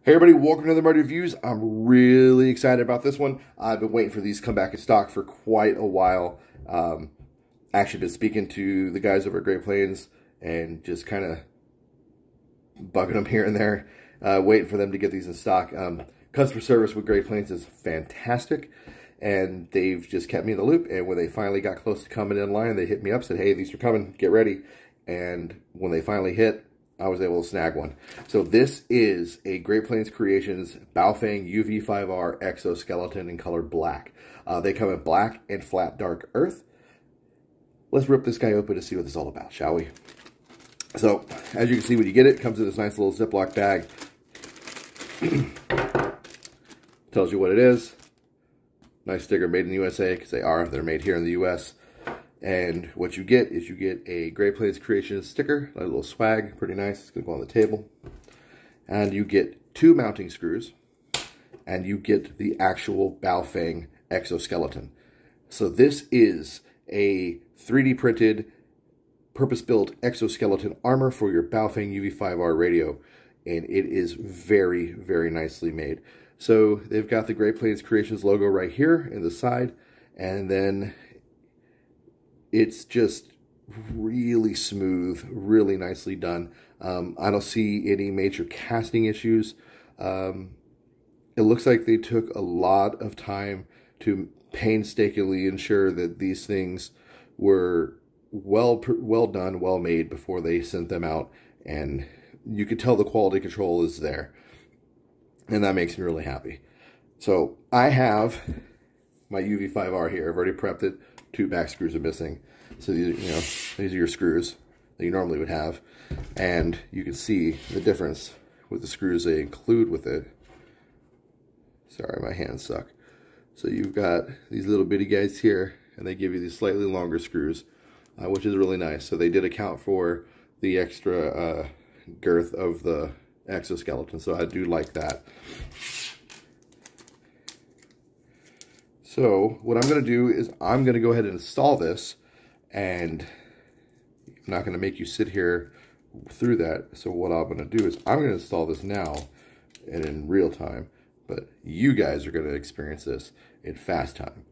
Hey everybody, welcome to the Murder Reviews. I'm really excited about this one. I've been waiting for these to come back in stock for quite a while. Actually been speaking to the guys over at Great Plains and just kind of bugging them here and there, waiting for them to get these in stock. Customer service with Great Plains is fantastic, and they've just kept me in the loop. And when they finally got close to coming in line, they hit me up, said, hey, these are coming, get ready. And when they finally hit, I was able to snag one. So this is a Great Plains Creations Baofeng UV5R exoskeleton in color black. They come in black and flat dark earth. Let's rip this guy open to see what this is all about, shall we? So, as you can see when you get it, it comes in this nice little Ziploc bag. Tells you what it is. Nice sticker, made in the USA, because they're made here in the US. And what you get is you get a Great Plains Creations sticker, a little swag, pretty nice. It's gonna go on the table. And you get 2 mounting screws, and you get the actual Baofeng exoskeleton. So this is a 3D printed, purpose-built exoskeleton armor for your Baofeng UV5R radio, and it is very, very nicely made. So they've got the Great Plains Creations logo right here in the side, and then it's just really smooth, really nicely done. I don't see any major casting issues. It looks like they took a lot of time to painstakingly ensure that these things were well done, well made before they sent them out. And you could tell the quality control is there. And that makes me really happy. So I have my UV5R here. I've already prepped it. 2 back screws are missing. So these are your screws that you normally would have. And you can see the difference with the screws they include with it. Sorry, my hands suck. So you've got these little bitty guys here, and they give you these slightly longer screws, which is really nice. So they did account for the extra girth of the exoskeleton, so I do like that. So what I'm going to do is I'm going to go ahead and install this, and I'm not going to make you sit here through that. So what I'm going to do is I'm going to install this now and in real time, but you guys are going to experience this in fast time.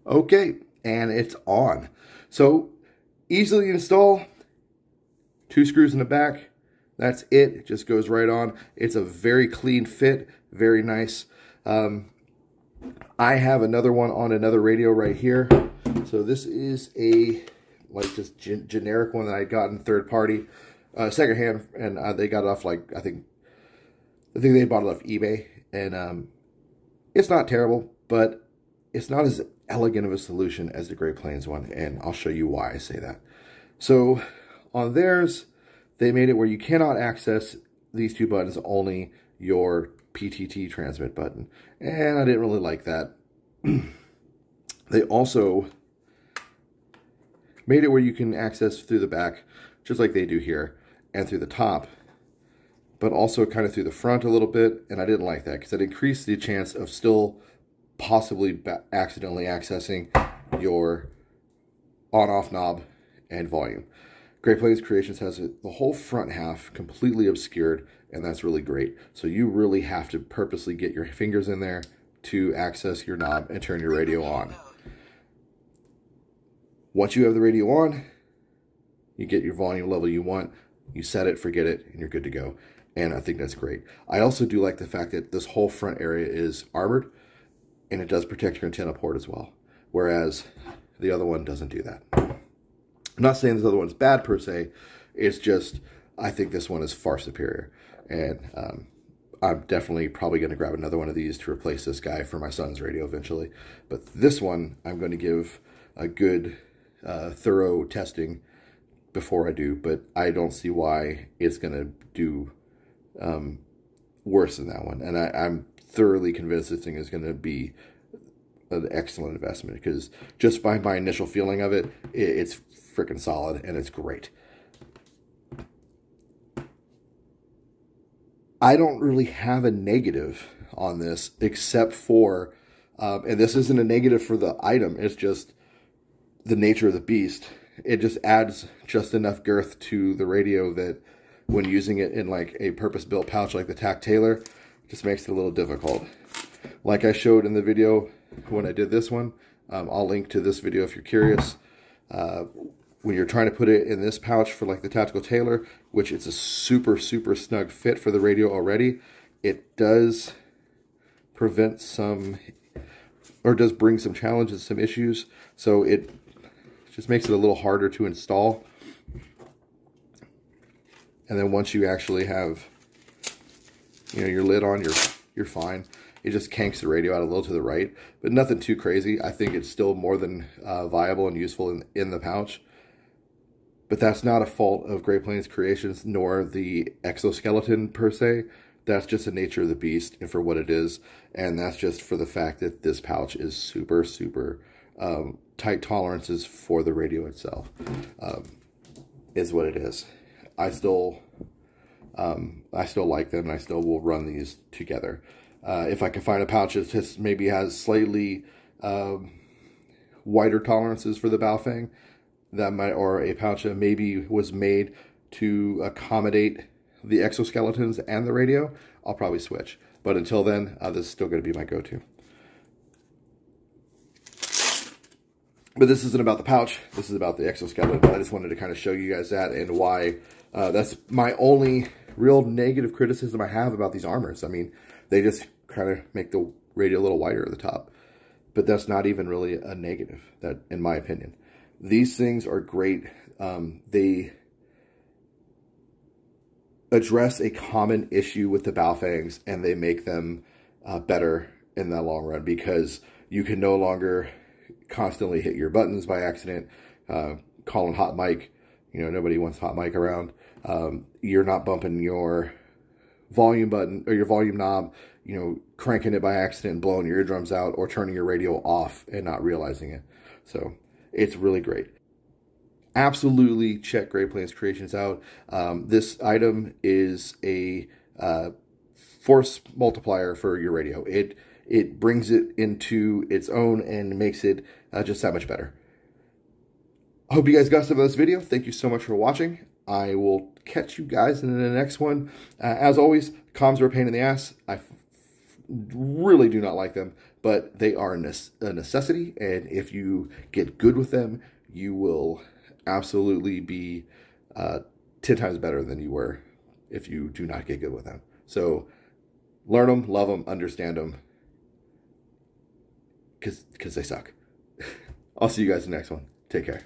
Okay, and it's on. So easily install. 2 screws in the back. That's it. It just goes right on. It's a very clean fit, very nice. I have another one on another radio right here. So this is a just generic one that I got in third party, secondhand, and they got it off I think they bought it off eBay, and it's not terrible, but it's not as elegant of a solution as the Great Plains one, and I'll show you why I say that. So on theirs, they made it where you cannot access these 2 buttons, only your PTT transmit button, and I didn't really like that. They also made it where you can access through the back, just like they do here, and through the top, but also kind of through the front a little bit, and I didn't like that because it increased the chance of still possibly accidentally accessing your on-off knob and volume. Great Plains Creations has the whole front half completely obscured, and that's really great. So you really have to purposely get your fingers in there to access your knob and turn your radio on. Once you have the radio on, you get your volume level you want, you set it, forget it, and you're good to go. And I think that's great. I also do like the fact that this whole front area is armored, and it does protect your antenna port as well, whereas the other one doesn't do that. I'm not saying this other one's bad per se, it's just I think this one is far superior, and I'm definitely probably going to grab another one of these to replace this guy for my son's radio eventually. But this one I'm going to give a good thorough testing before I do, but I don't see why it's going to do worse than that one, and I'm thoroughly convinced this thing is going to be an excellent investment, because just by my initial feeling of it, it's freaking solid and it's great. I don't really have a negative on this except for, and this isn't a negative for the item, it's just the nature of the beast. It just adds just enough girth to the radio that when using it in like a purpose-built pouch like the TAC Taylor, just makes it a little difficult. Like I showed in the video when I did this one, I'll link to this video if you're curious. When you're trying to put it in this pouch for like the Tactical Taylor, which it's a super, super snug fit for the radio already, it does prevent some, or does bring some challenges, some issues. So it just makes it a little harder to install. And then once you actually have, you know, your lid on, you're fine. It just kinks the radio out a little to the right, but nothing too crazy. I think it's still more than viable and useful in the pouch. But that's not a fault of Great Plains Creations, nor the exoskeleton per se. That's just the nature of the beast and for what it is. And that's just for the fact that this pouch is super, super tight tolerances for the radio itself, is what it is. I still like them, and I still will run these together. If I can find a pouch that just maybe has slightly wider tolerances for the Baofeng, that might, or a pouch that maybe was made to accommodate the exoskeletons and the radio, I'll probably switch. But until then, this is still going to be my go-to. But this isn't about the pouch. This is about the exoskeleton. I just wanted to kind of show you guys that and why that's my only real negative criticism I have about these armors. I mean, they just kind of make the radio a little wider at the top. But that's not even really a negative, that, in my opinion. These things are great. They address a common issue with the Baofengs, and they make them better in the long run, because you can no longer constantly hit your buttons by accident, calling hot mic. You know, nobody wants hot mic around. You're not bumping your volume button or your volume knob, you know, cranking it by accident, blowing your eardrums out, or turning your radio off and not realizing it. So it's really great. Absolutely check Great Plains Creations out. This item is a force multiplier for your radio. It brings it into its own and makes it just that much better. I hope you guys got some of this video. Thank you so much for watching. I will catch you guys in the next one. As always, comms are a pain in the ass. I really do not like them, but they are a necessity, and if you get good with them, you will absolutely be 10 times better than you were if you do not get good with them. So learn them, love them, understand them, because they suck. I'll see you guys in the next one. Take care.